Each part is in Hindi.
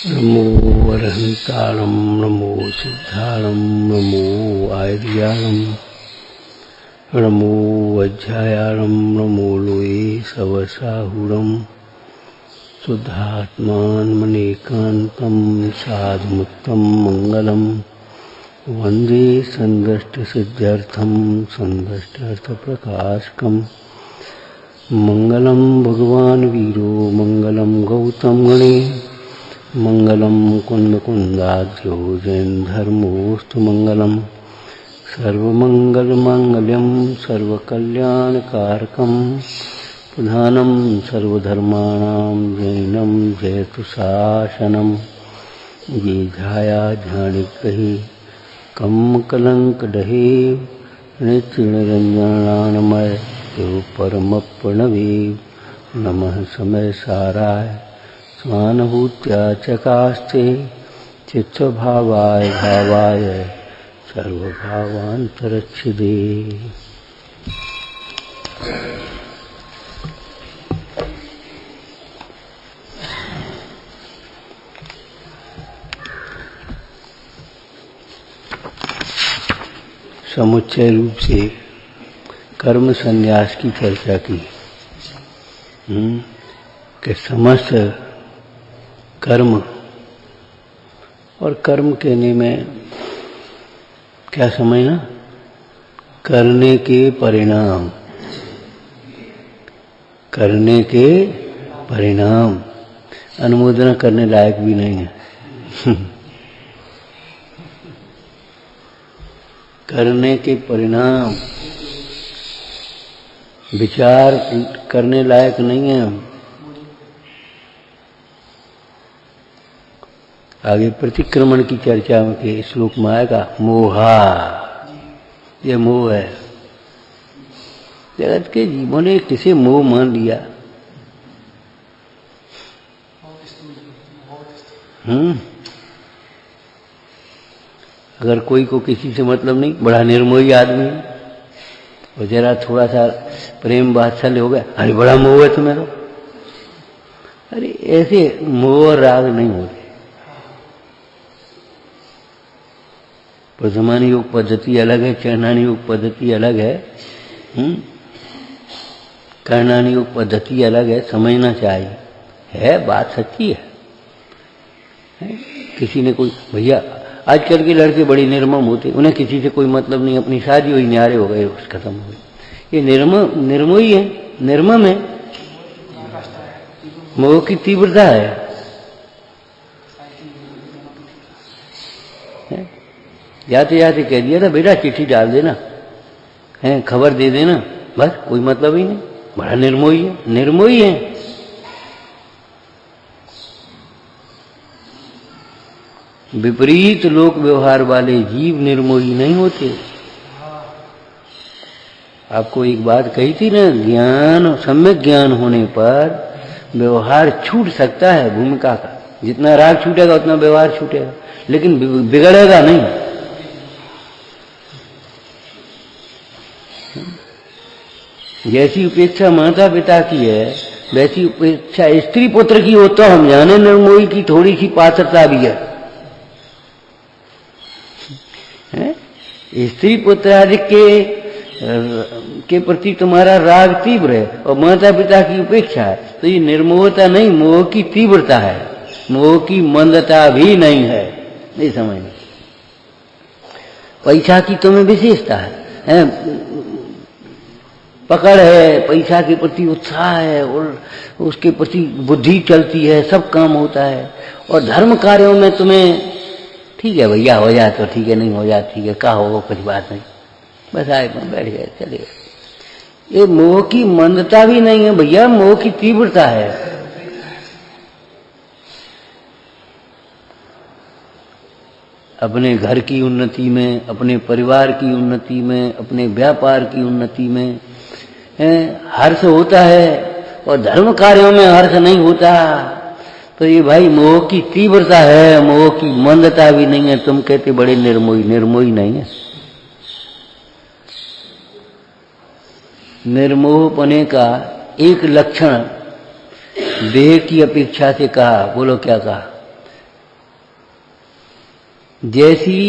नमो अरहंतारं नमो सिद्धारं नमो आयर्यारं नमो वज्रायारं नमो लोये सवसाहुरं शुद्धात्मानमनेकान्तं साधुमुक्तं मङ्गलं वन्दे सन्दष्टसिद्ध्यर्थं सन्दष्टार्थप्रकाशकम् मङ्गलं भगवान् वीरो मङ्गलं गौतम गणे मङ्गलं कुन्दकुन्दाध्यो जैनधर्मोऽस्तु मङ्गलं सर्वमङ्गलमाङ्गल्यं सर्वकल्याणकारकं प्रधानं सर्वधर्माणां जैनं जयतु शासनं ये ध्याया ध्यानिग्रहे कम्मकलङ्कदहे नित्यनिरञ्जनानमय देव परमप्रणवे नमः समय साराय स्वानुभूत्या चकास्ते चित्तभावाय भावाय सर्वभावान्तरच्छिदे। समुच्चय रूप से कर्म संन्यास की चर्चा की कि समस्त कर्म और कर्म कहने में क्या समझना, करने के परिणाम, करने के परिणाम अनुमोदना करने लायक भी नहीं है करने के परिणाम विचार करने लायक नहीं है। आगे प्रतिक्रमण की चर्चा के श्लोक में आएगा मोहा, ये मोह है। जगत के जीवों ने किसे मोह मान लिया। अगर कोई को किसी से मतलब नहीं, बड़ा निर्मोही आदमी है और जरा थोड़ा सा प्रेम वात्सल्य हो गया, अरे बड़ा मोह है तुम्हें तो। अरे ऐसे मोह राग नहीं होते। प्रथमानी योग पद्धति अलग है, चरणानी योग पद्धति अलग है, करणानी योग पद्धति अलग है। समझना चाहिए, है बात सच्ची है। किसी ने कोई भैया आजकल के लड़के बड़ी निर्मम होते, उन्हें किसी से कोई मतलब नहीं, अपनी शादी हुई न्यारे हो गए, बस खत्म हो गई। ये निर्मोही है, निर्मम है, मोह की तीव्रता है। जाते जाते कह दिया था बेटा चिट्ठी डाल देना, है खबर दे देना, बस कोई मतलब ही नहीं। बड़ा निर्मोही है, निर्मोही है। विपरीत लोक व्यवहार वाले जीव निर्मोही नहीं होते। आपको एक बात कही थी ना, ज्ञान, सम्यक ज्ञान होने पर व्यवहार छूट सकता है भूमिका का। जितना राग छूटेगा उतना व्यवहार छूटेगा, लेकिन बिगड़ेगा नहीं। जैसी उपेक्षा माता पिता की है, वैसी उपेक्षा स्त्री पुत्र की हो तो हम जाने निर्मोही की थोड़ी सी पात्रता भी है। स्त्री पुत्र आदि के प्रति तुम्हारा राग तीव्र है और माता पिता की उपेक्षा है, तो ये निर्मोहता नहीं, मोह की तीव्रता है, मोह की मंदता भी नहीं है। नहीं समझना। पैसा की तुम्हें विशेषता है, पकड़ है, पैसा के प्रति उत्साह है और उसके प्रति बुद्धि चलती है, सब काम होता है। और धर्म कार्यों में तुम्हें ठीक है भैया, हो जाए तो ठीक है, नहीं हो जाए ठीक है, का होगा कुछ बात नहीं, बस आए बैठ गए चले गए। ये मोह की मंदता भी नहीं है भैया, मोह की तीव्रता है। अपने घर की उन्नति में, अपने परिवार की उन्नति में, अपने व्यापार की उन्नति में हर्ष होता है और धर्म कार्यों में हर्ष नहीं होता, तो ये भाई मोह की तीव्रता है, मोह की मंदता भी नहीं है। तुम कहते बड़े निर्मोही, निर्मोही नहीं है। निर्मोहपने का एक लक्षण देह की अपेक्षा से कहा, बोलो क्या कहा, जैसी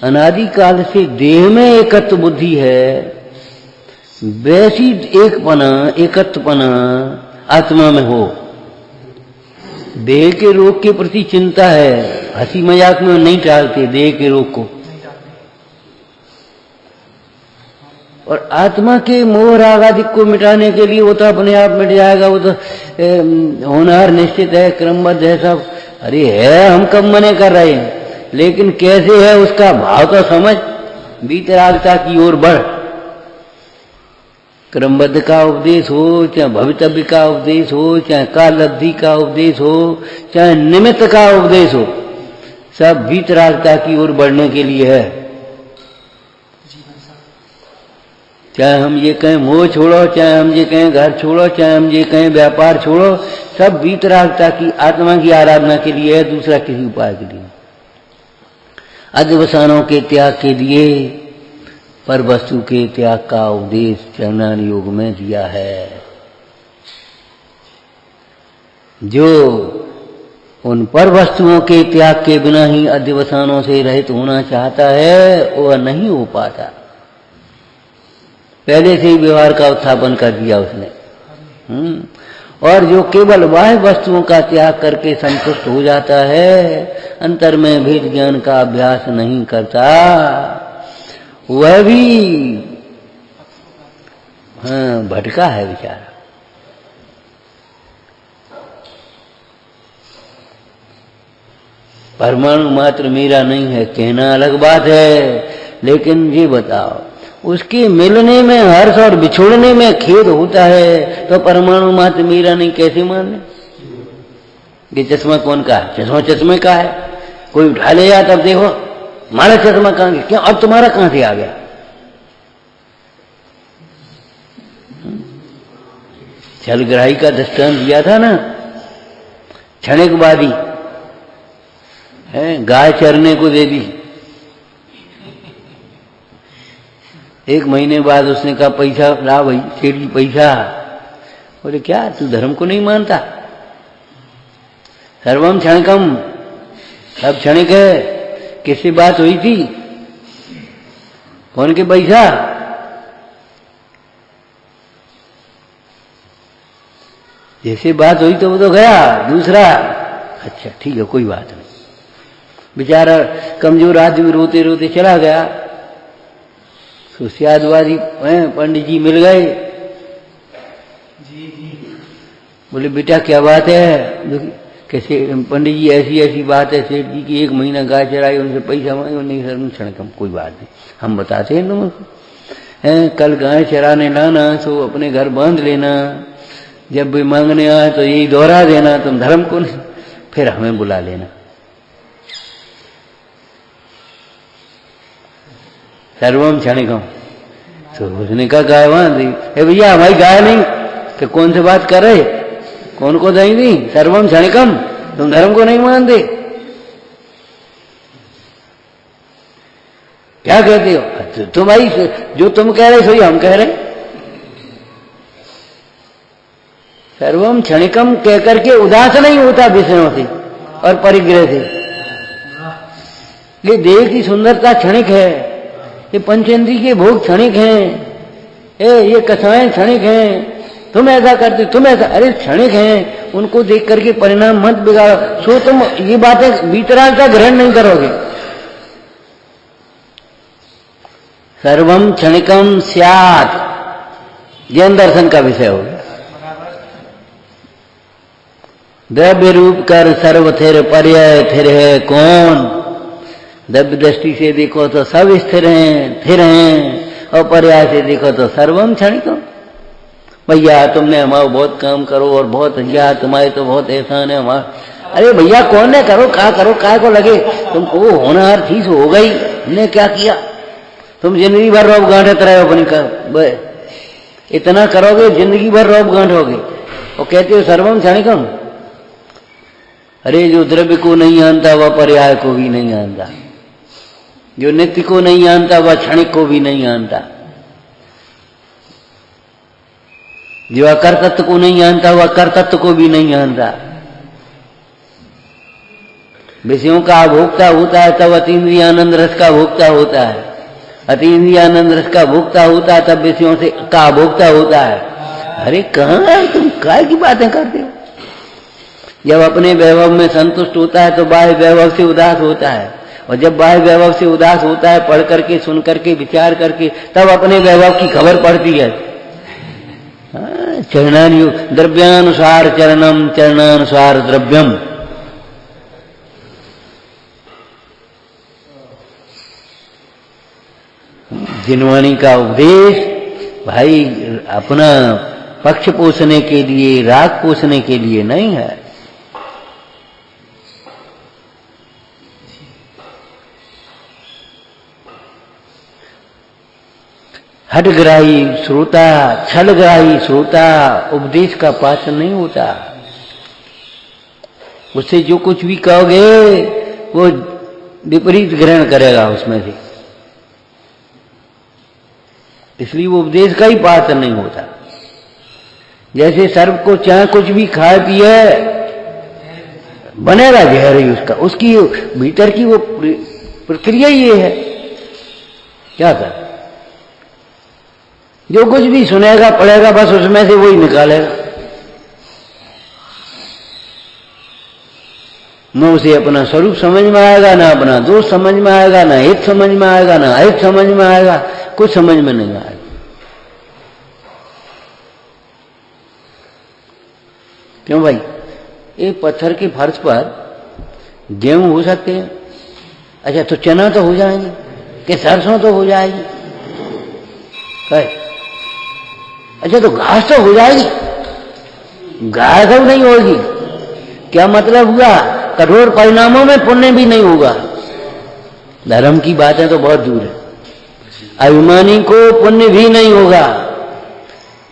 अनादिकाल से देह में एकत्व बुद्धि है, वैसी एकत्वपना आत्मा में हो। देह के रोग के प्रति चिंता है, हंसी मजाक में नहीं टालते देह के रोग को, और आत्मा के मोह राग आदि को मिटाने के लिए वो तो अपने आप मिट जाएगा, वो तो होनहार निश्चित है, क्रमबद्ध है सब। अरे है, हम कब मने कर रहे हैं, लेकिन कैसे है उसका भाव तो समझ, वीतरागता की ओर बढ़। क्रमबद्ध का उपदेश हो, चाहे भवितव्य का उपदेश हो, चाहे कालब्धि का उपदेश हो, चाहे निमित्त का उपदेश हो, सब वीतरागता की ओर बढ़ने के लिए है। चाहे हम ये कहें मोह छोड़ो, चाहे हम ये कहें घर छोड़ो, चाहे हम ये कहें व्यापार छोड़ो, सब वीतरागता की आत्मा की आराधना के लिए है, दूसरा किसी उपाय के लिए। अध्यवसानों के त्याग के लिए पर वस्तु के त्याग का उपदेश चरणान योग में दिया है। जो उन पर वस्तुओं के त्याग के बिना ही अध्यवसानों से रहित होना चाहता है, वह नहीं हो पाता। पहले से ही व्यवहार का उत्थापन कर दिया उसने। और जो केवल बाह्य वस्तुओं का त्याग करके संतुष्ट हो जाता है, अंतर में भेद ज्ञान का अभ्यास नहीं करता, वह भी भटका है बेचारा। परमाणु मात्र मेरा नहीं है कहना अलग बात है, लेकिन ये बताओ, उसके मिलने में हर्ष और बिछोड़ने में खेद होता है, तो परमाणु मात्र मेरा नहीं कैसे माने? ये चश्मा कौन का है? चश्मा चश्मे का है, कोई उठा ले जा, तब देखो हमारा चश्मा कहाँ गया, क्यों अब तुम्हारा कहां से आ गया? छलग्राही का दृष्टांत दिया था ना, क्षणिकवादी है, गाय चरने को दे दी, 1 महीने बाद उसने कहा पैसा ला भाई, सेठ जी पैसा। बोले क्या तू धर्म को नहीं मानता? सर्वम क्षणिकम, सब क्षणिक है। किससे बात हुई थी? कौन के पैसा? जैसे बात हुई तो वो तो गया, दूसरा अच्छा ठीक है कोई बात नहीं। बेचारा कमजोर आदमी रोते रोते चला गया। सुस्यादवादी पंडित जी मिल गए, बोले बेटा क्या बात है? कैसे पंडित जी ऐसी ऐसी बात है सेठ जी की, 1 महीना गाय चराई, उनसे पैसा मांगे। नहीं सर क्षणकम कोई बात नहीं, हम बताते हैं तुमको, कल गाय चराने लाना तो अपने घर बांध लेना, जब भी मांगने आए तो यही दोहरा देना, तुम धर्म को नहीं, फिर हमें बुला लेना। सर्वम क्षणिकम। तो उसने कहा गाय बांध दी। भैया हमारी गाय नहीं, कि कौन से बात कर रहे, कौन को दही दी? सर्वम क्षणिकम, तुम धर्म को नहीं मानते, क्या कहते हो? तुम्हारी जो तुम कह रहे सही हम कह रहे। सर्वम क्षणिकम कहकर के उदास नहीं होता विषयों से और परिग्रह से। ये देह की सुंदरता क्षणिक है, ये पंचेंद्रिय के भोग क्षणिक हैं, ये कथाएं क्षणिक हैं, तुम ऐसा करते, तुम ऐसा, अरे क्षणिक हैं, उनको देख करके परिणाम मत बिगाड़ो। सो तुम ये बातें वीतरागता ग्रहण नहीं करोगे। सर्वम क्षणिकम स्यात्, जैन दर्शन का विषय हो गया। द्रव्य रूप कर सर्व थिर, पर्याय थिर है कौन? द्रव्य दृष्टि से देखो तो सब स्थिर हैं, थिर हैं, और पर्याय से देखो तो सर्वम क्षणिकम। भैया तुमने हमारा बहुत काम करो और बहुत भैया तुम्हारे तो बहुत एहसान है हमारा। अरे भैया कौन ने करो काय को लगे, तुमको होनहार थी सो हो गई, हमने क्या किया? तुम जिंदगी भर रौब गांठत रहे हो अपनी कर, इतना करोगे जिंदगी भर रौब गांठोगे, और कहते हो सर्वम क्षणिकम। अरे जो द्रव्य को नहीं जानता वह पर्याय को भी नहीं जानता, जो नित्य को नहीं जानता वह क्षणिक को भी नहीं जानता, जो अकर्तत्व को नहीं जानता वह कर्तत्व को भी नहीं जानता। विषयों का भोक्ता होता है तब अतीन्द्रिय आनंद रस का भोक्ता होता है। अतीन्द्रिय आनंद रस का भोक्ता होता है तब विषयों से का भोक्ता होता है। अरे कहाँ तुम काय की बातें करते हो? जब अपने वैभव में संतुष्ट होता है तो बाह्य वैभव से उदास होता है, और जब बाह्य वैभव से उदास होता है पढ़ करके, सुन करके, विचार करके, तब अपने वैभव की खबर पड़ती है। चरणानि द्रव्यानुसार चरणम, चरणानुसार द्रव्यम। जिनवाणी का उपदेश भाई अपना पक्ष पोषने के लिए, राग पोषने के लिए नहीं है। हठग्राही श्रोता, छलग्राही श्रोता उपदेश का पात्र नहीं होता। उससे जो कुछ भी कहोगे वो विपरीत ग्रहण करेगा उसमें से, इसलिए वो उपदेश का ही पात्र नहीं होता। जैसे सर्प को चाहे कुछ भी खाए पिए बनेगा जहर ही उसका, उसकी भीतर की वो प्रक्रिया ये है। क्या कर, जो कुछ भी सुनेगा पढ़ेगा बस उसमें से वही निकालेगा, न उसे अपना स्वरूप समझ में आएगा, ना अपना दोष समझ में आएगा, ना हित समझ में आएगा, ना अहित समझ में आएगा, कुछ समझ में नहीं आएगा। क्यों भाई? एक पत्थर के फर्श पर गेहूं हो सकते हैं, अच्छा तो चना तो हो जाएंगे, कि सरसों तो हो जाएगी, अच्छा तो घास तो हो जाएगी, घास तो नहीं होगी। क्या मतलब हुआ? कठोर परिणामों में पुण्य भी नहीं होगा। धर्म की बातें तो बहुत दूर है। अभिमानी को पुण्य भी नहीं होगा।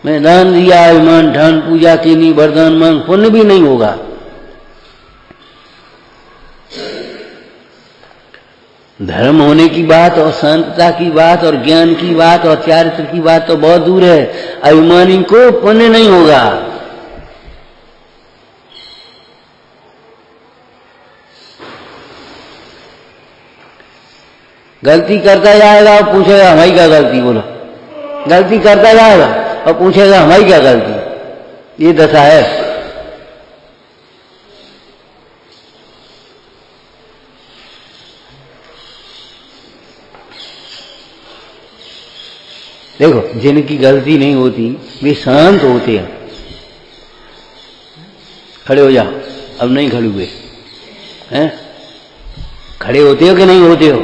मैं दान दिया, अभिमान ठान, पूजा की नहीं, वरदान मांग, पुण्य भी नहीं होगा। धर्म होने की बात और शांतता की बात और ज्ञान की बात और चारित्र की बात तो बहुत दूर है। अभिमानी को पुण्य नहीं होगा। गलती करता जाएगा और पूछेगा हमारी क्या गलती, बोलो। गलती करता जाएगा और पूछेगा हमारी क्या गलती, ये दशा है। देखो जिनकी गलती नहीं होती वे शांत होते हैं। खड़े हो जाओ, अब नहीं खड़े हुए हैं, खड़े होते हो कि नहीं होते हो?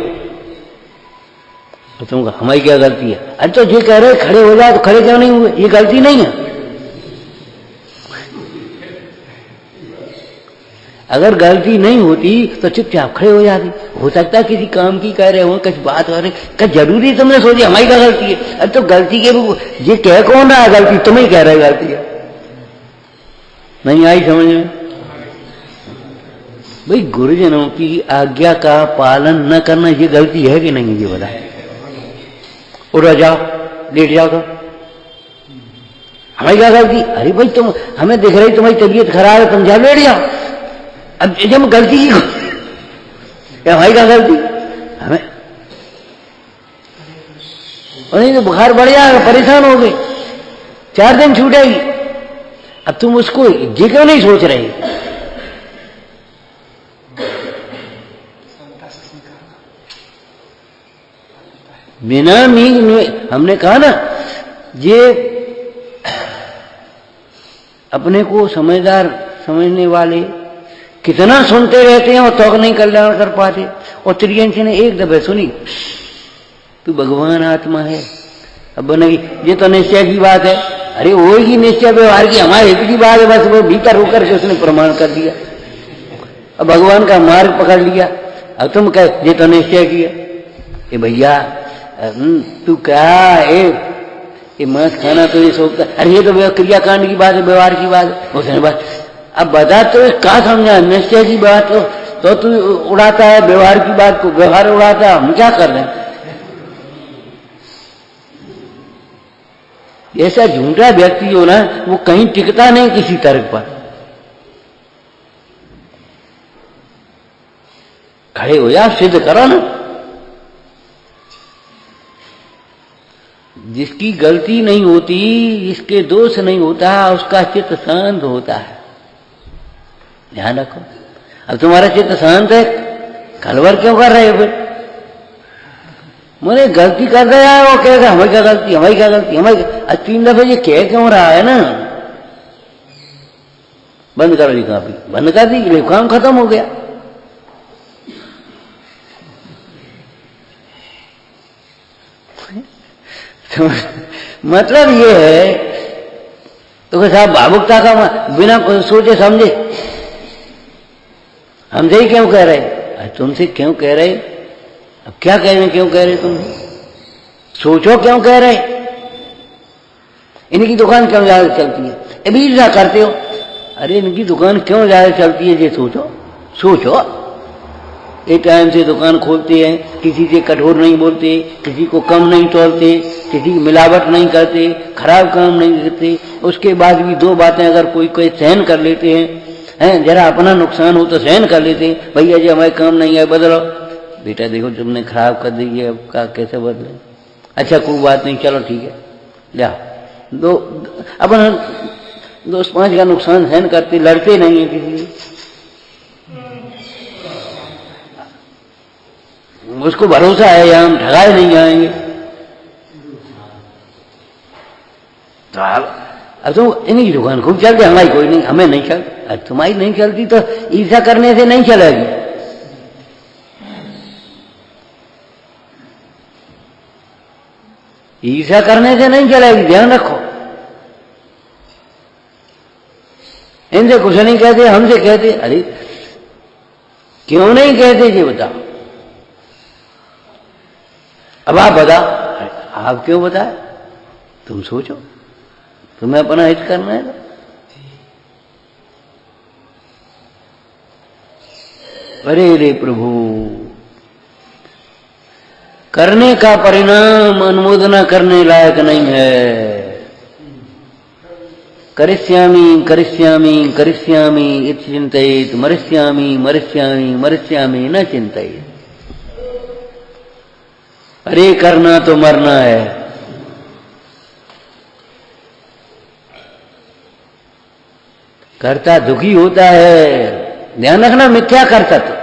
तो तुम हमारी क्या गलती है? अरे तो जो कह रहे खड़े हो जाओ तो खड़े क्यों नहीं हुए? ये गलती नहीं है। अगर गलती नहीं होती तो चुपचाप खड़े हो जाती। हो सकता है किसी काम की कह रहे हो, कुछ बात हो रही, क्या जरूरी तुमने सोची हमारी क्या गलती है? अरे तो गलती के ये कह कौन रहा है गलती? तुम ही कह रहे हो गलती है। नहीं आई समझ में? भाई गुरुजनों की आज्ञा का पालन न करना ये गलती है कि नहीं? ये बता। उठ जाओ, लेट जाओ, तो हमारी क्या गलती? अरे भाई तुम हमें दिख रही तुम्हारी तबीयत खराब है, तुम जाओ लेट जाओ। अब जब गलती की हमारी क्या गलती? हमें नहीं तो बुखार बढ़ जाएगा, परेशान हो गए, 4 दिन छूटेगी। अब तुम उसको ये क्यों नहीं सोच रहे? बिना हमने कहा ना, ये अपने को समझदार समझने वाले कितना सुनते रहते हैं और तो नहीं कल्याण कर पाते। और त्रियंशी ने एक दफे सुनी, तू भगवान आत्मा है, अब बनेगी, ये तो निश्चय की बात है। अरे वो ही निश्चय व्यवहार की हमारे हित की बात है, बस वो भीतर होकर के उसने प्रमाण कर दिया, अब भगवान का मार्ग पकड़ लिया। अब तुम कह ये तो निश्चय किया, ये भैया तू क्या ये मांस खाना तो ये सोचता, अरे ये तो क्रियाकांड की बात है, व्यवहार की बात है। उसने बात अब बता तो क्या समझा? निश्चय की बात हो तो तू उड़ाता है, व्यवहार की बात को व्यवहार उड़ाता है, हम क्या कर रहे हैं? ऐसा झूठा व्यक्ति हो ना, वो कहीं टिकता नहीं किसी तर्क पर। खड़े हो जाओ, सिद्ध करो ना। जिसकी गलती नहीं होती, जिसके दोष नहीं होता, उसका चित्त शांत होता है। ध्यान रखो। अब तुम्हारा चित्त शांत है, कलवर क्यों कर रहे हो फिर? मुझे गलती कर रहा है, वो कहेगा हमारी क्या गलती, हमारी क्या गलती, हमारी। 3 दफे ये कह क्यों रहा है ना? बंद करो जी काफी, बंद कर दी, काम खत्म हो गया। तो मतलब ये है तो साहब भावुकता का बिना सोचे समझे हमसे ही क्यों कह रहे? तुमसे क्यों कह रहे? अब क्या कह रहे, क्यों कह रहे तुम? सोचो क्यों कह रहे? इनकी दुकान क्यों ज्यादा चलती है? अभी ईर्ष्या करते हो। अरे इनकी दुकान क्यों ज्यादा चलती है, ये सोचो। सोचो, एक टाइम से दुकान खोलते हैं, किसी से कठोर नहीं बोलते, किसी को कम नहीं तोलते, किसी की मिलावट नहीं करते, खराब काम नहीं करते। उसके बाद भी 2 बातें अगर कोई सहन कर लेते हैं, जरा अपना नुकसान हो तो सहन कर लेते हैं। भैया जी हमारे काम नहीं है, बदलो। बेटा देखो तुमने खराब कर दी है, अब का कैसे बदले? अच्छा कोई बात नहीं, चलो ठीक है, ले अपना 2-5 का नुकसान सहन करते, लड़ते नहीं है किसी से। उसको भरोसा है या हम ठगाए नहीं जाएंगे। तो अब तो इन्हीं दुकान खूब चलती, हमारी कोई नहीं, हमें नहीं चलती। तुम्हारी नहीं चलती तो ईर्ष्या करने से नहीं चलेगी। ईर्ष्या करने से नहीं चलेगी, ध्यान रखो। इनसे कुछ नहीं कहते, हमसे कहते। अरे क्यों नहीं कहते जी बताओ? अब आप बताओ, आप क्यों बताए? तुम सोचो, तुम्हें अपना हित करना है। अरे रे प्रभु, करने का परिणाम अनुमोदना करने लायक नहीं है। करिष्यामि करिष्यामि करिष्यामि इति चिंतयेत्, मरिष्यामि मरिष्यामि मरिष्यामि न चिंतयेत्। अरे करना तो मरना है। कर्ता दुखी होता है। ध्यान रखना, मिथ्या कर्तव्य,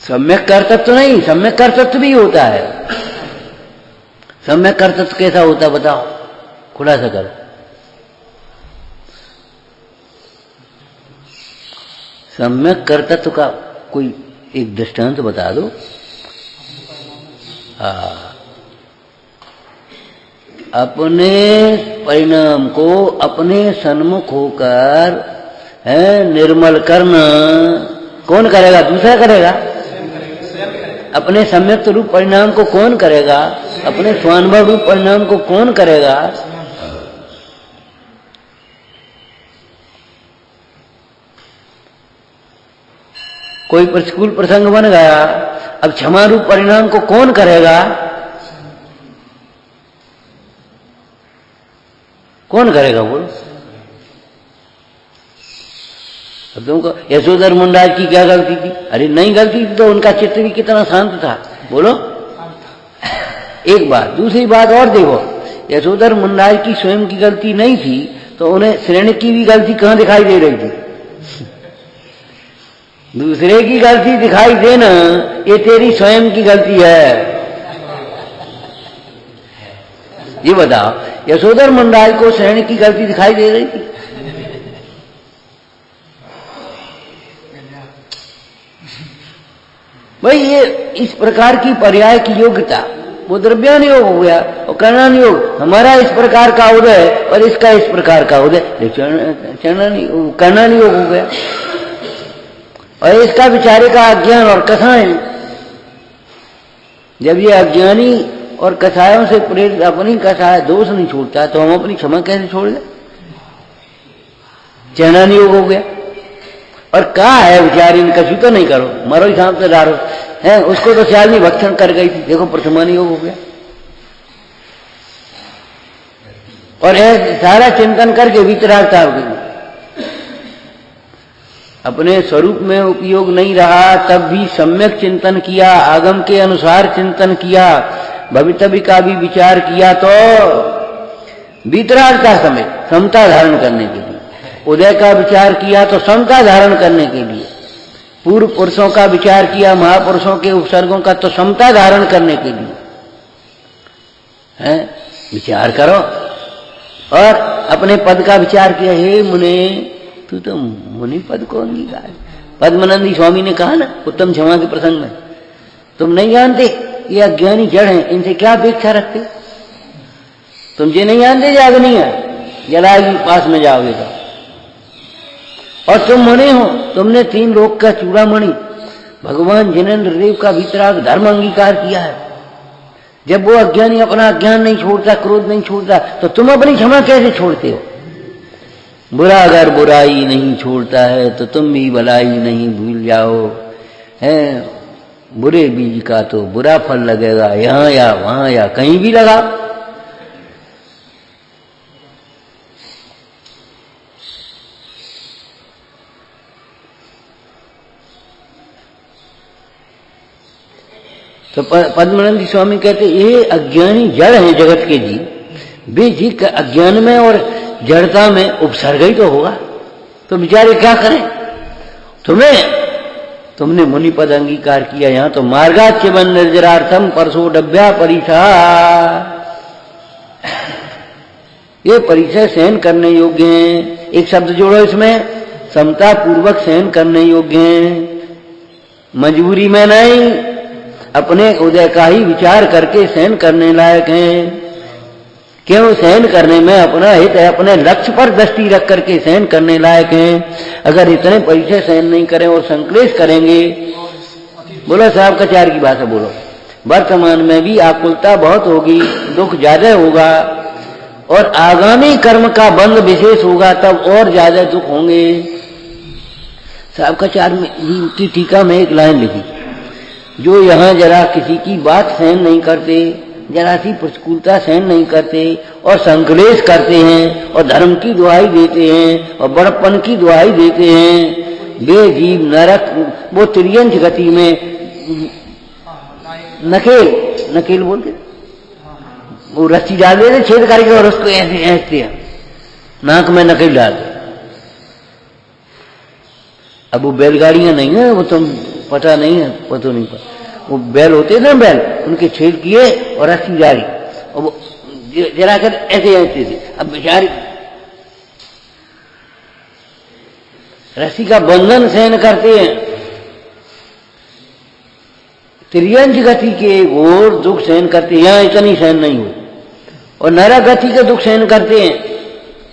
सम्यक कर्तव्य नहीं, सम्यक कर्तव्य भी होता है। सम्यक कर्तव्य कैसा होता बताओ, खुलासा करो। सम्यक कर्तव्य का कोई एक दृष्टांत बता दो। अपने परिणाम को अपने सन्मुख होकर निर्मल करना कौन करेगा? दूसरा करेगा। अपने सम्यक रूप परिणाम को कौन करेगा? अपने स्वानुभव रूप परिणाम को कौन करेगा? कोई प्रतिकूल प्रसंग बन गया, अब क्षमा रूप परिणाम को कौन करेगा? कौन करेगा बोलो? अब तुमको यशोधर मुंडाज की क्या गलती थी? अरे नहीं गलती थी तो उनका चित्त भी कितना शांत था, बोलो। एक बात, दूसरी बात और देखो, यशोधर मुंडाज की स्वयं की गलती नहीं थी तो उन्हें श्रेणी की भी गलती कहां दिखाई दे रही थी? दूसरे की गलती दिखाई देना ये तेरी स्वयं की गलती है। ये बताओ, यशोधर मुंडाल को श्रेणी की गलती दिखाई दे रही थी? भाई ये इस प्रकार की पर्याय की योग्यता, वो द्रव्यान योग हो गया और कर्णान योग। हमारा इस प्रकार का उदय और इसका इस प्रकार का उदय कर्णान योग हो गया। और इसका बेचारे का अज्ञान और कथाएं, जब ये अज्ञानी और कथाओं से प्रेरित अपनी कथाएं दोष नहीं छोड़ता तो हम अपनी क्षमा कैसे छोड़ दें? चैनान योग हो गया। और कहा है बेचारी ने, कछु तो नहीं करो, मरो हिसाब से डारो है। उसको तो शालिनी भक्षण कर गई थी, देखो प्रथमान योग हो गया। और सारा चिंतन करके वितरागता हो गई। अपने स्वरूप में उपयोग नहीं रहा, तब भी सम्यक चिंतन किया, आगम के अनुसार चिंतन किया, भवितव्य का भी विचार किया, तो वितराग का समय समता धारण करने के लिए, उदय का विचार किया तो समता धारण करने के लिए, पूर्व पुरुषों का विचार किया, महापुरुषों के उपसर्गों का तो समता धारण करने के लिए है। विचार करो। और अपने पद का विचार किया, हे मुने तू तो मुनि पद को अंगीकार। पद्मानंदी स्वामी ने कहा ना उत्तम क्षमा के प्रसंग में, तुम नहीं जानते ये अज्ञानी जड़ हैं, इनसे क्या अपेक्षा रखते, तुम ये नहीं जानते जागनी है, जलाएगी पास में जाओगे तो, और तुम मुनि हो, तुमने 3 लोक का चूड़ामणि भगवान जिनेन्द्र देव का वितराग धर्म अंगीकार किया है। जब वो अज्ञानी अपना अज्ञान नहीं छोड़ता, क्रोध नहीं छोड़ता, तो तुम अपनी क्षमा कैसे छोड़ते हो? बुरा अगर बुराई नहीं छोड़ता है तो तुम भी भलाई नहीं भूल जाओ, है। बुरे बीज का तो बुरा फल लगेगा, यहां या वहां या कहीं भी लगा। तो पद्मानंद स्वामी कहते ये अज्ञानी जड़ है जगत के जी, वे जी अज्ञान में और जड़ता में उपसर्ग ही तो होगा, तो बेचारे क्या करें? तुमने मुनि पद अंगीकार किया, यहां तो मार्गाच्यवन निर्जरार्थम परसो डब्या परिषा, ये परिचय सहन करने योग्य हैं। एक शब्द जोड़ो इसमें, समता पूर्वक सहन करने योग्य हैं, मजबूरी में नहीं, अपने उदय का ही विचार करके सहन करने लायक हैं। क्यों? सहन करने में अपना हित है, अपने लक्ष्य पर दृष्टि रख करके सहन करने लायक हैं। अगर इतने परिचय सहन नहीं करें और संक्लेश करेंगे, बोलो साहब कचार की भाषा बोलो, वर्तमान में भी आकुलता बहुत होगी, दुख ज्यादा होगा, और आगामी कर्म का बंध विशेष होगा तब और ज्यादा दुख होंगे। साहब कचार में की टीका में एक लाइन लिखी, जो यहाँ जरा किसी की बात सहन नहीं करते, जरा सी प्रतिकूलता सहन नहीं करते और संक्लेश करते हैं और धर्म की दुहाई देते हैं और बड़प्पन की दुहाई देते हैं, वे जीव नरक, वो तिर्यंच गति में नकेल बोलते, वो रस्सी डाल देते छेद करके और उसको ऐसे ऐसते हैं, नाक में नकेल डाल दे। अब वो बैलगाड़ियां नहीं है, वो तुम पता नहीं है, पता नहीं पता, वो बैल होते ना, बैल उनके छेद किए और रस्सी जारी, और वो जरा कर ऐसे ऐसे थे। अब बेचारी रस्सी का बंधन सहन करते हैं, त्रियंच गति के घोर दुख सहन करते हैं, यहाँ इतनी सहन नहीं हुई, और नरक गति के दुख सहन करते हैं,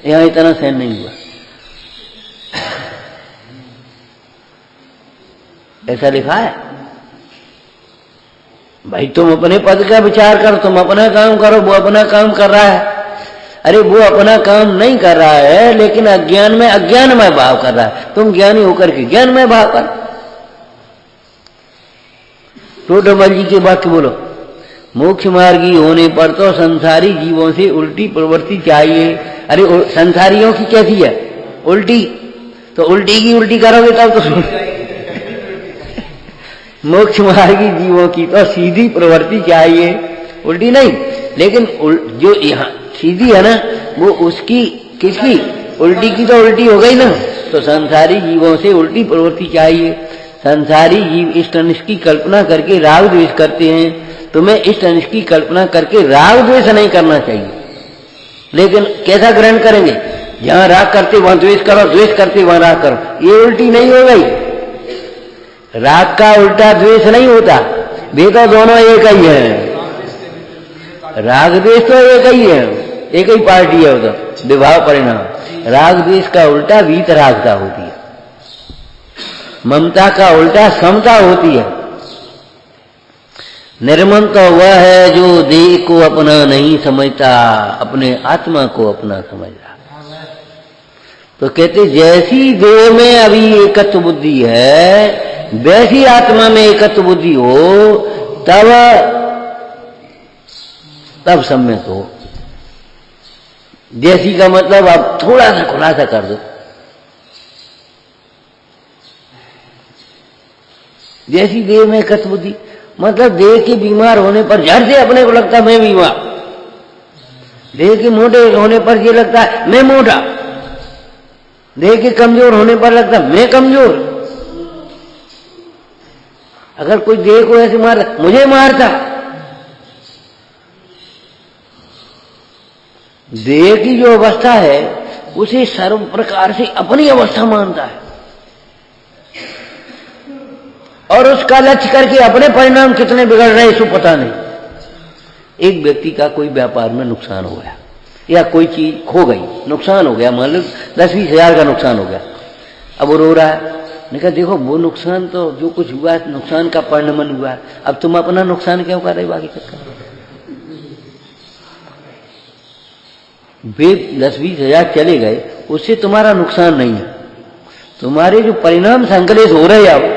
यहाँ इतना सहन नहीं हुआ। ऐसा लिखा है भाई। तुम अपने पद का विचार करो, तुम अपना काम करो, वो अपना काम कर रहा है। अरे वो अपना काम नहीं कर रहा है, लेकिन अज्ञान में अज्ञान में भाव कर रहा है, तुम ज्ञानी होकर के ज्ञान में भाव कर। टोडरमल जी के वाक्य बोलो, मोक्ष मार्गी होने पर तो संसारी जीवों से उल्टी प्रवृत्ति चाहिए। अरे संसारियों की कैसी है? उल्टी, तो उल्टी की उल्टी करोगे तब तो मोक्ष मार्गी जीवों की तो सीधी प्रवृत्ति चाहिए, उल्टी नहीं। लेकिन जो यहाँ सीधी है ना, वो उसकी किसकी? उल्टी की तो उल्टी हो गई ना। तो संसारी जीवों से उल्टी प्रवृत्ति चाहिए। संसारी जीव इष्ट अनिष्ट की कल्पना करके राग द्वेष करते हैं, तुम्हें इष्ट अनिष्ट की कल्पना करके राग द्वेष नहीं करना चाहिए। लेकिन कैसा ग्रहण करेंगे? जहां राग करते वहां द्वेष करो, द्वेष करते वहां राग करो, ये उल्टी नहीं हो गई। राग का उल्टा द्वेष नहीं होता, वे तो दोनों एक ही है। राग द्वेष तो एक ही है, एक ही पार्टी है उधर, विभाव परिणाम। राग द्वेष का उल्टा वीतरागता होती है, ममता का उल्टा समता होती है। निर्मम तो वह है जो देह को अपना नहीं समझता, अपने आत्मा को अपना समझता। तो कहते जैसी देह में अभी एकत्व बुद्धि है, वैसी आत्मा में एकत्व बुद्धि हो, तब सम्यक हो। जैसी का मतलब आप थोड़ा सा खुलासा कर दो। जैसी देह में कत बुद्धि, मतलब देह के बीमार होने पर झट से अपने को लगता है मैं बीमार, देह के मोटे होने पर ये लगता है मैं मोटा, देह के कमजोर होने पर लगता है मैं कमजोर। अगर कोई देह को ऐसे मार मुझे मारता, देह की जो अवस्था है उसे सर्व प्रकार से अपनी अवस्था मानता है और उसका लक्ष्य करके अपने परिणाम कितने बिगड़ रहे इसको पता नहीं। एक व्यक्ति का कोई व्यापार में नुकसान हो गया या कोई चीज खो गई, नुकसान हो गया, मान लो 10-20 हजार का नुकसान हो गया, अब वो रो रहा है। मैंने कहा देखो वो नुकसान तो जो कुछ हुआ नुकसान का परिणमन हुआ, अब तुम अपना नुकसान क्यों कर रहे बाकी चक्कर। वे 10-20 हजार चले गए, उससे तुम्हारा नुकसान नहीं है, तुम्हारे जो परिणाम संकलित हो रहे अब,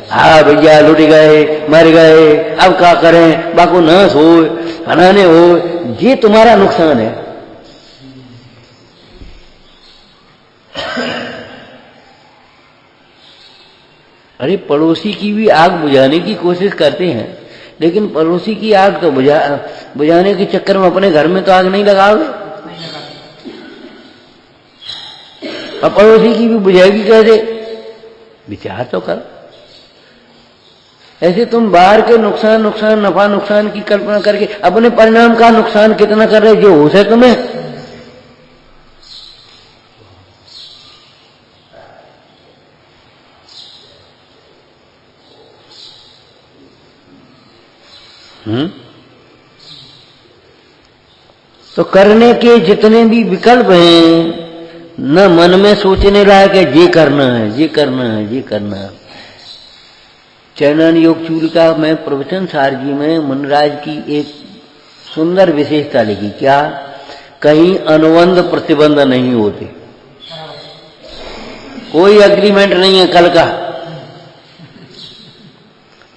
हाँ भैया लुट गए मर गए अब क्या करें, बाको नाश हो फनाने हो, ये तुम्हारा नुकसान है। अरे पड़ोसी की भी आग बुझाने की कोशिश करते हैं, लेकिन पड़ोसी की आग तो बुझाने के चक्कर में अपने घर में तो आग नहीं लगाओगे, और पड़ोसी की भी बुझाएगी कैसे, विचार तो करो। ऐसे तुम बाहर के नुकसान नफा नुकसान की कल्पना करके अपने परिणाम का नुकसान कितना कर रहे जो हो सके तुम्हें। तो करने के जितने भी विकल्प हैं न मन में सोचने लायक है ये करना है ये करना है ये करना है। चैनन योग चूलिका में प्रवचन सार जी में मुनराज की एक सुंदर विशेषता लिखी, क्या, कहीं अनुबंध प्रतिबंध नहीं होते, कोई एग्रीमेंट नहीं है कल का।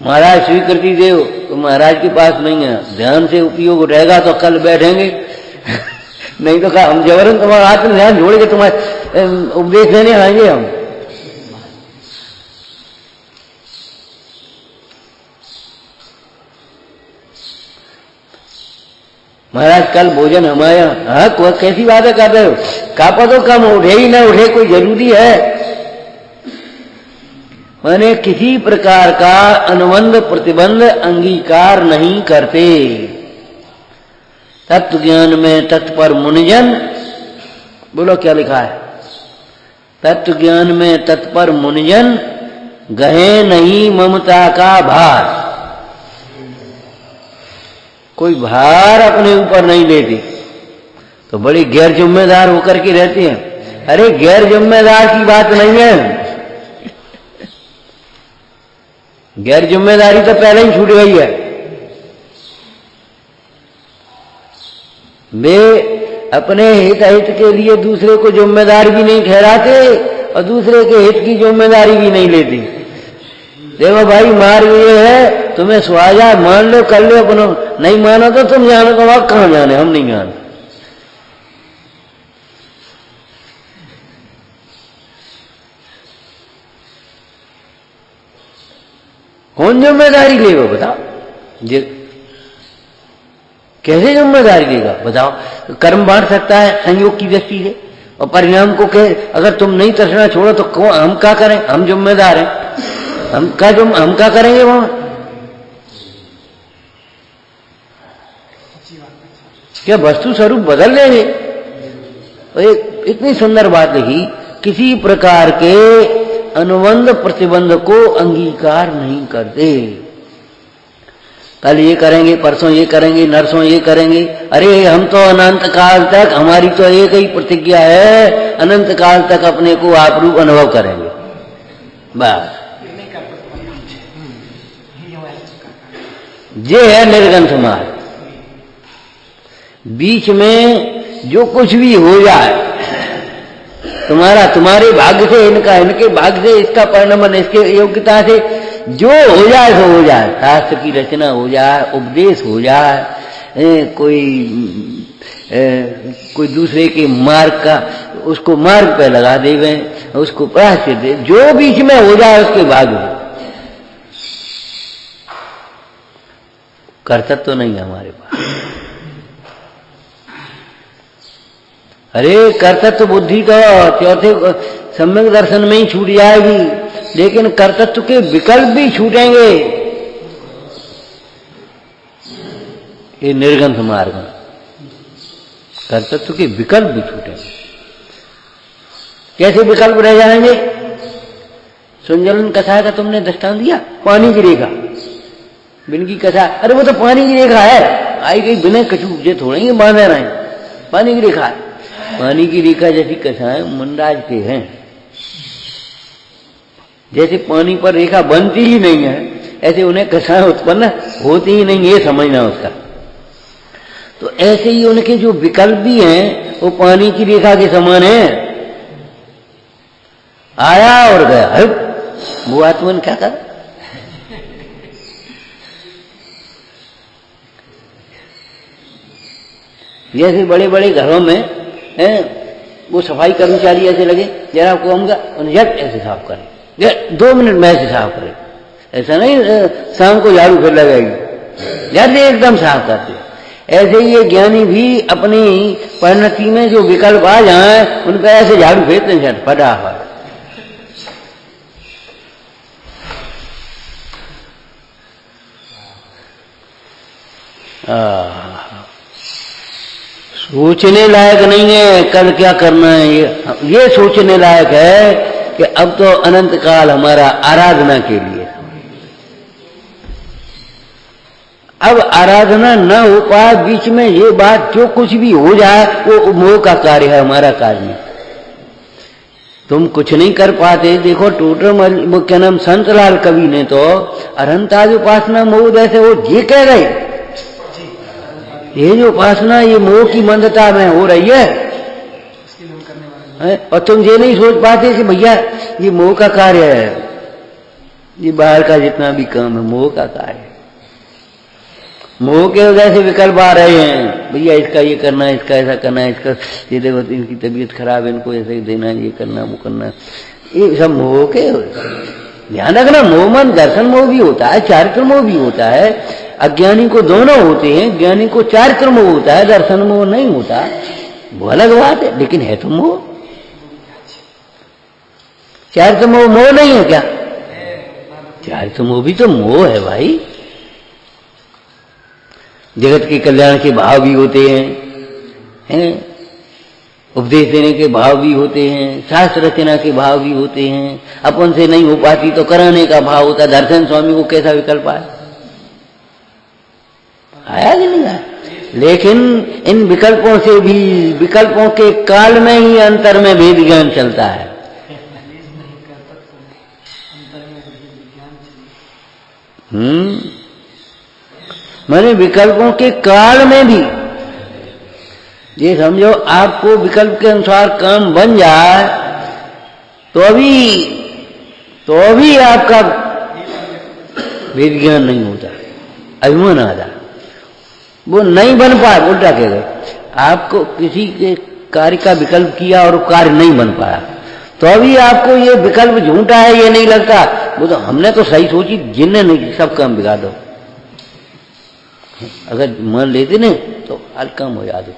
महाराज स्वीकृति दे तो महाराज के पास नहीं है, ध्यान से उपयोग रहेगा तो कल बैठेंगे नहीं तो कहा हम जबरन तुम्हारा हाथ में ध्यान जोड़ के तुम्हारे उपदेश देने आएंगे हम। महाराज कल भोजन हमारे यहाँ, हाँ कैसी बातें कर रहे हो, कापा तो कम उठे ही ना उठे कोई जरूरी है। माने किसी प्रकार का अनुबंध प्रतिबंध अंगीकार नहीं करते। तत्व ज्ञान में तत्पर मुनिजन, बोलो क्या लिखा है, तत्व ज्ञान में तत्पर मुनिजन गहे नहीं ममता का भार, कोई भार अपने ऊपर नहीं लेते तो बड़ी गैर जिम्मेदार होकर के रहते हैं। अरे गैर जिम्मेदार की बात नहीं है, गैर जिम्मेदारी तो पहले ही छूट गई है। वे अपने हित के लिए दूसरे को जिम्मेदार भी नहीं ठहराते और दूसरे के हित की जिम्मेदारी भी नहीं लेते। देखो भाई मार्ग ये है, तुम्हें स्वाजा मान लो कर लो अपनो, नहीं मानो तो तुम जानो तो आप कहां जाने, हम नहीं जाने। कौन जिम्मेदारी लेगा बताओ, ये कैसे जिम्मेदारी लेगा बताओ। कर्म बांट सकता है संयोग की दृष्टि से और परिणाम को कहे अगर तुम नहीं तर्सना छोड़ो तो हम क्या करें, हम जिम्मेदार हैं, हम क्या करेंगे वहां। क्या वस्तु स्वरूप बदल लेंगे। एक इतनी सुंदर बात लिखी, किसी प्रकार के अनुबंध प्रतिबंध को अंगीकार नहीं करते। कल ये करेंगे, परसों ये करेंगे, नरसों ये करेंगे। अरे हम तो अनंत काल तक, हमारी तो एक ही प्रतिज्ञा है, अनंत काल तक अपने को आपरूप अनुभव करेंगे बस। ये है निर्गन समाज। बीच में जो कुछ भी हो जाए तुम्हारे भाग्य से, इनके भाग्य से, इसका परिणाम इसके योग्यता से जो हो जाए सो हो जाए। शास्त्र की रचना हो जाए, उपदेश हो जाए, कोई दूसरे के मार्ग का उसको मार्ग पे लगा देवे, उसको प्रायश्चित दे, जो बीच में हो जाए उसके भाग्य। कर्तव्य तो नहीं है हमारे पास। अरे कर्तव्य बुद्धि तो चौथे सम्यक दर्शन में ही छूट जाएगी, लेकिन कर्तव्य के विकल्प भी छूटेंगे। ये निर्गंथ मार्ग में कर्तव्य के विकल्प भी छूटेंगे। कैसे विकल्प रह जाएंगे? संजलन कसाय का तुमने दृष्टांत दिया, पानी की रेखा, बिन की कसाय, अरे वो तो पानी की रेखा है, आई गई बिना कछु जे थोड़े ही बांधे रहे, पानी की रेखा है। पानी की रेखा जैसी कसाय मंडाज के हैं, जैसे पानी पर रेखा बनती ही नहीं है, ऐसे उन्हें कसाय उत्पन्न होती ही नहीं, ये समझना उसका। तो ऐसे ही उनके जो विकल्प भी हैं वो पानी की रेखा के समान है, आया और गया। है वो आत्मा ने क्या कर? जैसे बड़े बड़े घरों में हैं, वो सफाई कर्मचारी ऐसे लगे, जरा आपको कहूंगा झट ऐसे साफ करें, 2 मिनट में ऐसे साफ करें, ऐसा नहीं शाम को झाड़ू फिर लगाएगी, जैसे एकदम साफ करते। ऐसे ही ये ज्ञानी भी अपनी परिणति में जो विकल्प आ जाए उनका ऐसे झाड़ू फेरते हैं फटाफट। सोचने लायक नहीं है कल क्या करना है, ये सोचने लायक है कि अब तो अनंत काल हमारा आराधना के लिए, अब आराधना न हो पाए बीच में, ये बात जो कुछ भी हो जाए वो मोह का कार्य है, हमारा कार्य नहीं। तुम कुछ नहीं कर पाते। देखो टोटल क्या नाम संतलाल कवि ने तो अनंताज उपासना मोह जैसे वो ये कह गए, ये जो उपासना ये मोह की मंदता में हो रही है, और तुम ये नहीं सोच पाते कि भैया ये मोह का कार्य है, ये बाहर का जितना भी काम है मोह का कार्य है। मोह के वजह से विकल्प आ रहे हैं, भैया इसका ये करना है, इसका ऐसा करना है, इसका ये देखो इनकी तबीयत खराब है, इनको ऐसे देना है, ये करना वो करना, ये सब मोह के। ध्यान रखना, मोह मन दर्शन मोह भी होता है, चारित्र मोह भी होता है। अज्ञानी को दोनों होते हैं, ज्ञानी को चारित्र मोह होता है, दर्शन मोह नहीं होता, वो अलग बात है, लेकिन है तो मोह। चारित्र मोह मोह नहीं है क्या? चारित्र मोह भी तो मोह है भाई। जगत के कल्याण के भाव भी होते हैं, उपदेश देने के भाव भी होते हैं, शास्त्र रचना के भाव भी होते हैं, अपन से नहीं हो पाती तो कराने का भाव होता है। दर्शन स्वामी को कैसा विकल्प आया कि नहीं आया? लेकिन इन विकल्पों से भी, विकल्पों के काल में ही अंतर में भेद ज्ञान चलता है। माने विकल्पों के काल में भी, ये समझो आपको विकल्प के अनुसार काम बन जाए तो अभी आपका वेद ज्ञान नहीं होता, अभिमान आ जाए, वो नहीं बन पाए। उल्टा कह गए, आपको किसी के कार्य का विकल्प किया और कार्य नहीं बन पाया, तो अभी आपको ये विकल्प झूठा है ये नहीं लगता, वो तो हमने तो सही सोची, जिनने नहीं सब काम बिगाड़ दो। अगर मान लेते नहीं तो हर काम हो जाते,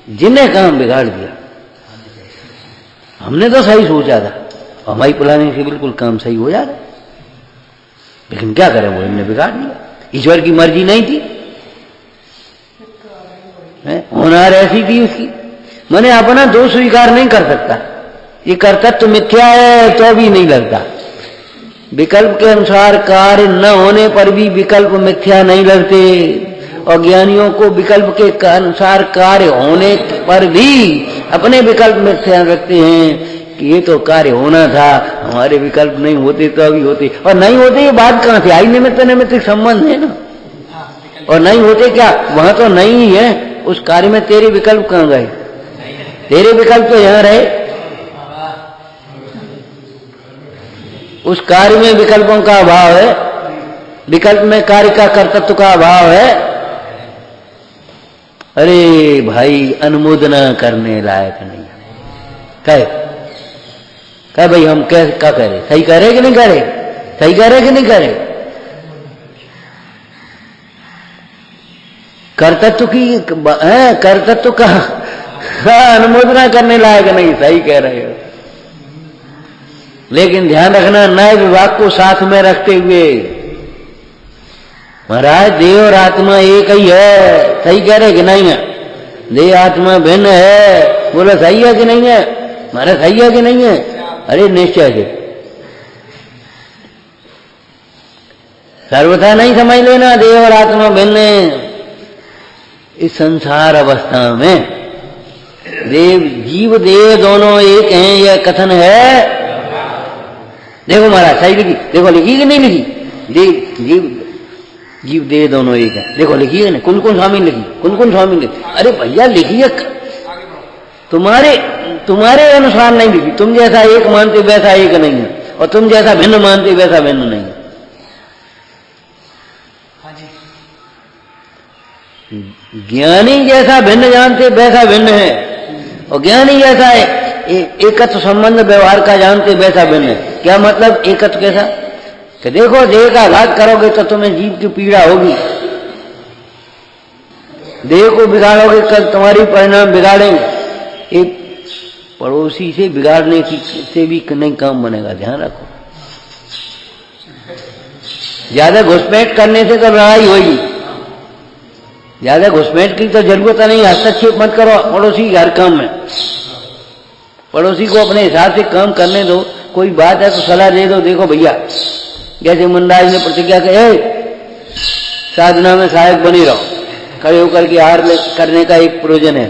जिन्हें काम बिगाड़ दिया, हमने तो सही सोचा था, हमारी प्लानिंग से बिल्कुल काम सही हो जाता, लेकिन क्या करें, वो इनने बिगाड़ दिया। ईश्वर की मर्जी नहीं थी, होनार ऐसी थी उसकी। मैंने अपना दोष स्वीकार नहीं कर सकता, ये कर्तव्य मिथ्या है तो भी नहीं लगता। विकल्प के अनुसार कार्य न होने पर भी विकल्प मिथ्या नहीं लगते, और ज्ञानियों को विकल्प के अनुसार कार्य होने पर भी अपने विकल्प मिथ्या रखते हैं कि ये तो कार्य होना था, हमारे विकल्प नहीं होते तो अभी होते, और नहीं होते ये बात कहां थी? आई निमित्त निमित्त संबंध है ना, और नहीं होते क्या वहां तो नहीं ही है, उस कार्य में तेरे विकल्प कहां गए? तेरे विकल्प तो यहां रहे, उस कार्य में विकल्पों का अभाव है, विकल्प में कार्य का कर्तृत्व का अभाव है। अरे भाई अनुमोदना करने लायक नहीं कहे भाई हम क्या कह रहे, सही कह रहे कि नहीं कह रहे, सही कह रहे कि नहीं कह रहे? कर्तत्व की कर्तत्व का अनुमोदना करने लायक नहीं, सही कह रहे हो। लेकिन ध्यान रखना, न्याय विभाग को साथ में रखते हुए, महाराज देह और आत्मा एक ही है, सही कह रहे कि नहीं है? देह आत्मा भिन्न है, बोलो सही है कि नहीं है? महाराज सही है कि नहीं है? अरे निश्चय से सर्वथा नहीं समझ लेना देह और आत्मा भिन्न है। इस संसार अवस्था में देव जीव देह दोनों एक हैं, यह कथन है। देखो महाराज सही लिखी, देखो लिखी कि नहीं लिखी? देव जीव देह दोनों एक है, देखो लिखी है ना? कौन कौन स्वामी लिखी? कौन कौन स्वामी लिखी? अरे भैया लिखी है, तुम्हारे अनुसार नहीं लिखी। तुम जैसा एक मानते वैसा एक नहीं है, और तुम जैसा भिन्न मानते वैसा भिन्न नहीं है। ज्ञानी जैसा भिन्न जानते वैसा भिन्न है, और ज्ञानी जैसा एकत्व संबंध व्यवहार का जानते वैसा भिन्न है। क्या मतलब एकत्व कैसा? कि देखो देह का घात करोगे तो तुम्हें जीव की पीड़ा होगी, देह को बिगाड़ोगे कल तुम्हारी परिणाम बिगाड़ेंगे। एक पड़ोसी से बिगाड़ने की से भी नहीं काम बनेगा, ध्यान रखो। ज्यादा घुसपैठ करने से तो लड़ाई होगी, ज्यादा घुसपैठ की तो जरूरत नहीं, हस्तक्षेप मत करो पड़ोसी के हर काम में। पड़ोसी को अपने हिसाब से काम करने दो, कोई बात है तो सलाह दे दो। देखो भैया, जैसे मुंडाज ने प्रतिज्ञा की, साधना में सहायक बनी रहो, खड़े होकर के आहार करने का एक प्रयोजन है।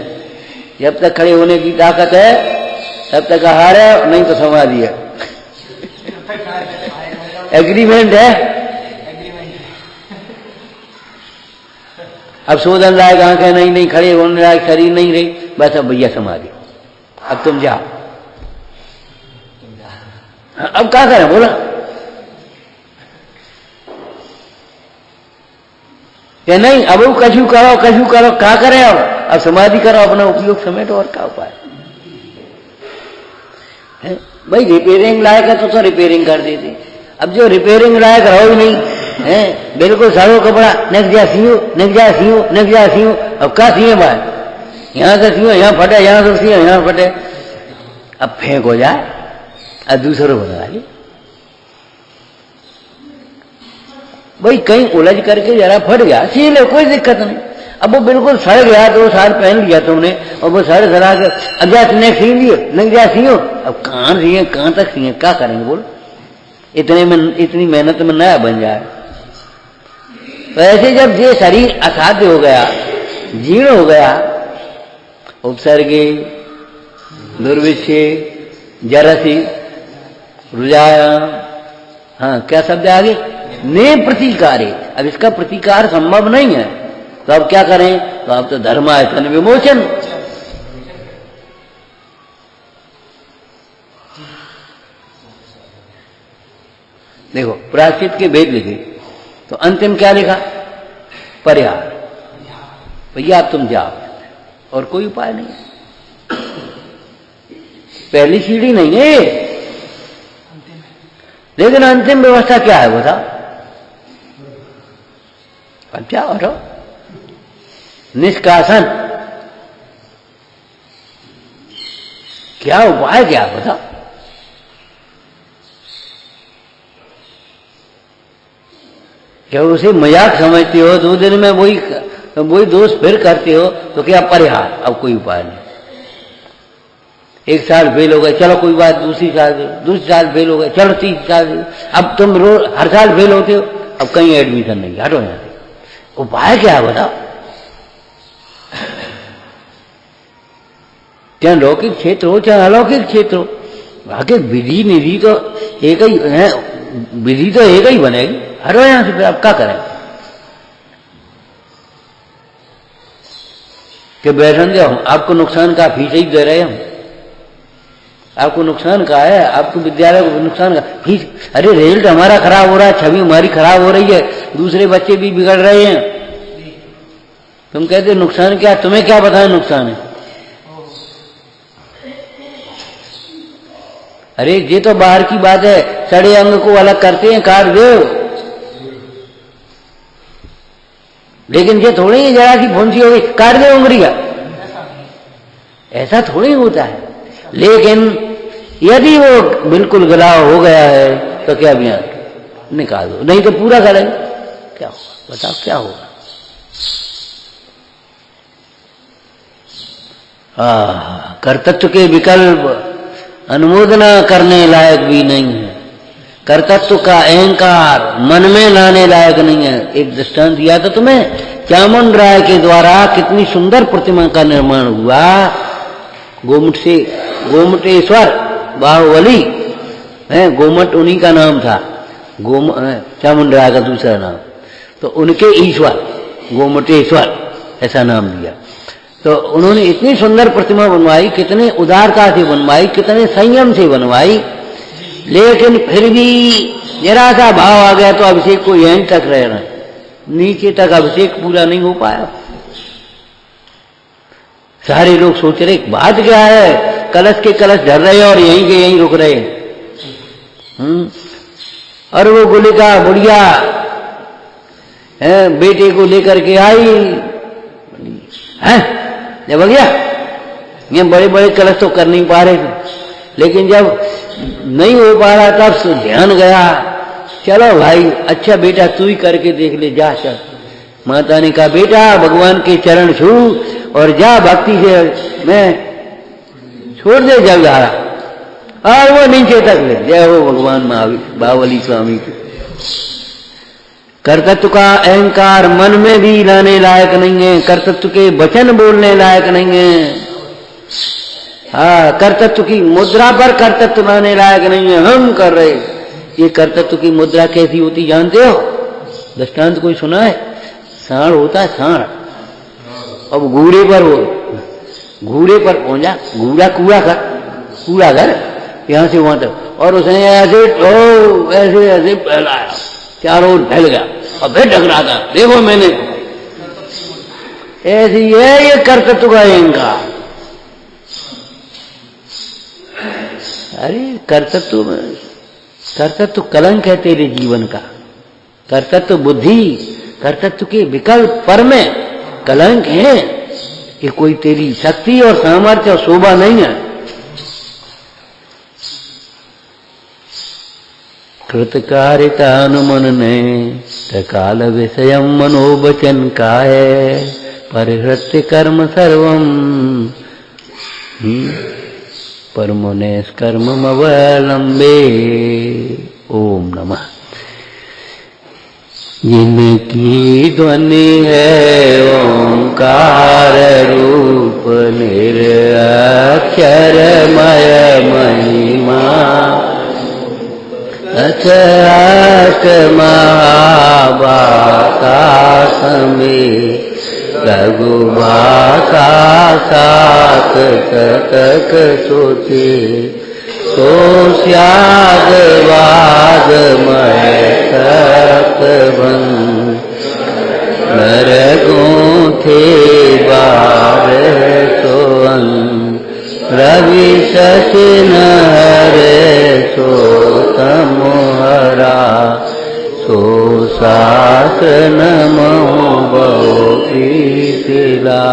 जब तक खड़े होने की ताकत है तब तक आहार है, नहीं तो समाधि है। एग्रीमेंट है। अब शोधन लायक आंखें नहीं, खड़े होने लायक शरीर नहीं रही, बस अब भैया समाधि, अब तुम जाओ। अब क्या करें बोला? या नहीं, अब वो कशु करो क्या करें? अब समाधि करो, अपना उपयोग समेटो, और क्या उपाय है? भाई रिपेयरिंग लायक है तो रिपेयरिंग कर देते। अब जो रिपेयरिंग लायक रहो ही नहीं है, बिल्कुल सारो कपड़ा नक जा सियो। अब क्या सिए भाई? यहां से सियो, यहाँ फटे, यहाँ से सियो, यहाँ फटे। अब फेंक हो जाए, अब दूसरों बना ली। भाई कहीं उलझ करके जरा फट गया, सी ले, कोई दिक्कत नहीं। अब वो बिल्कुल सड़ गया, 2 साल पहन लिया तुमने, और वो सड़ सड़ा के अज्ञात ने सी लियो, नक जा सियो। अब कहां सिए, कहां तक सिए, क्या करेंगे बोल? इतनी मेहनत में नया बन जाए। वैसे जब ये शरीर असाध्य हो गया, जीर्ण हो गया, उपसर्गे, दुर्विषय, जरसी, रुजाया, हाँ क्या शब्द आगे? ने प्रतिकारे। अब इसका प्रतिकार संभव नहीं है, तो अब क्या करें? तो अब तो धर्मायतन विमोचन। देखो प्रायश्चित के भेद लिखे, तो अंतिम क्या लिखा? परिहार। भैया अब तुम जाओ, और कोई उपाय नहीं। पहली सीढ़ी नहीं है, लेकिन अंतिम व्यवस्था क्या है बता? अब क्या हो रहा? निष्कासन। क्या उपाय क्या बता? क्या उसे मजाक समझते हो? 2 दिन में वही दोष फिर करते हो, तो क्या परिहार? अब कोई उपाय नहीं। 1 साल फेल हो गए, चलो कोई बात, दूसरी साल फेल हो गए, चलो 3 साल। अब तुम रोज हर साल फेल होते हो, अब कहीं एडमिशन नहीं, हटो यहाँ से। उपाय क्या बताओ? चाहे लौकिक क्षेत्र हो चाहे अलौकिक क्षेत्र हो, बाकी विधि निधि तो एक ही है, विधि तो एक ही बनेगी। हटो यहाँ से, फिर अब क्या करें? कि बैठन दे, हम आपको नुकसान का फीस ही दे रहे हम, आपको नुकसान का है, आपको विद्यालय को नुकसान का फीस। अरे रिजल्ट हमारा खराब हो रहा है, छवि हमारी खराब हो रही है, दूसरे बच्चे भी बिगड़ रहे हैं। तुम कहते नुकसान क्या? तुम्हें क्या बताएं नुकसान है? अरे ये तो बाहर की बात है, सड़े अंग को अलग करते हैं, काट दो। लेकिन ये थोड़ी ही जरा सी फुंसी हो गई काट दे उंगली का, ऐसा थोड़ी होता है। लेकिन यदि वो बिल्कुल गला हो गया है तो क्या बिया निकाल दो, नहीं तो पूरा करें, क्या होगा बताओ, क्या होगा। कर्तृत्व के विकल्प अनुमोदना करने लायक भी नहीं है, कर्तृत्व का अहंकार मन में लाने लायक नहीं है। एक दृष्टांत दिया था तुम्हें, चामुंड राय के द्वारा कितनी सुंदर प्रतिमा का निर्माण हुआ, गोमट से, गोमटेश्वर बाहुबली है, गोमट उन्हीं का नाम था, चामुंड राय का दूसरा नाम, तो उनके ईश्वर गोमटेश्वर ऐसा नाम दिया। तो उन्होंने इतनी सुंदर प्रतिमा बनवाई, कितने उदारता से बनवाई, कितने संयम से बनवाई, लेकिन फिर भी जरा सा भाव आ गया तो अभिषेक को यहीं तक रह रहे, नीचे तक अभिषेक पूरा नहीं हो पाया। सारे लोग सोच रहे बात क्या है, कलश के कलश धर रहे और यहीं के यहीं रुक रहे। और वो गुलिका बुढ़िया बेटे को लेकर के आई है, जब गया ये बड़े बड़े कलश तो कर नहीं पा रहे थे, लेकिन जब नहीं हो पा रहा तब ध्यान गया, चलो भाई अच्छा बेटा तू ही करके देख ले, जा चल। माता ने कहा बेटा भगवान के चरण छू और जा भक्ति से, मैं छोड़ दे जलधारा, और वो नीचे तक ले। जय हो भगवान महावीर बाहुबली स्वामी की। कर्तृत्व का अहंकार मन में भी लाने लायक नहीं है, कर्तृत्व के वचन बोलने लायक नहीं है। कर्तृत्व की मुद्रा पर कर्तृत्व लाने लायक नहीं है, हम कर रहे। ये कर्तृत्व की मुद्रा कैसी होती जानते हो? दृष्टांत कोई सुना है? सांड होता है, सांड, अब घूरे पर हो, घूरे पर पहुंचा, घूरा कूड़ा घर यहां से वहां तक, और उसने ऐसे ऐसे फैलाया, चारों ओर फैल गया और फिर टकरा था, देखो मैंने ऐसी है ये कर्तृत्व का अहंकार। अरे कर्तृत्व कलंक है तेरे जीवन का, कर्तृत्व बुद्धि, कर्तृत्व के विकल्प पर में कलंक है, कि कोई तेरी शक्ति और सामर्थ्य और शोभा नहीं है। कृतकारिता अनुमन ने काल विषय मनोवचन का है, परिहृत्य कर्म सर्वम परमोनेश कर्म अवलंबे। ओम नमः। जिनकी ध्वनि है ओंकार रूप निरक्षर मय महिमा, अष्ट महाभाषा समेत रघुभाषा सात शतक सोचे, तो स्याद वाद मय सतवन नर गूंथे बार सोअन, रवि शशि हरे सो तमोहरा, सो शासन महु बहु प्रीतिला।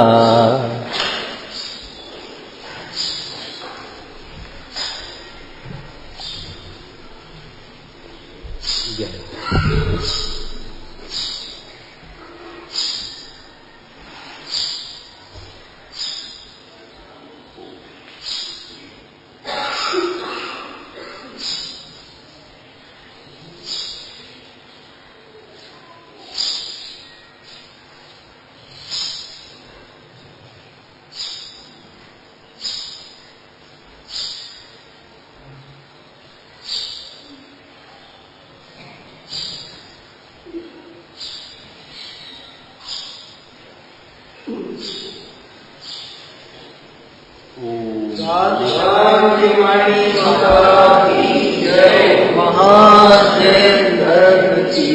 महासेन धर्म की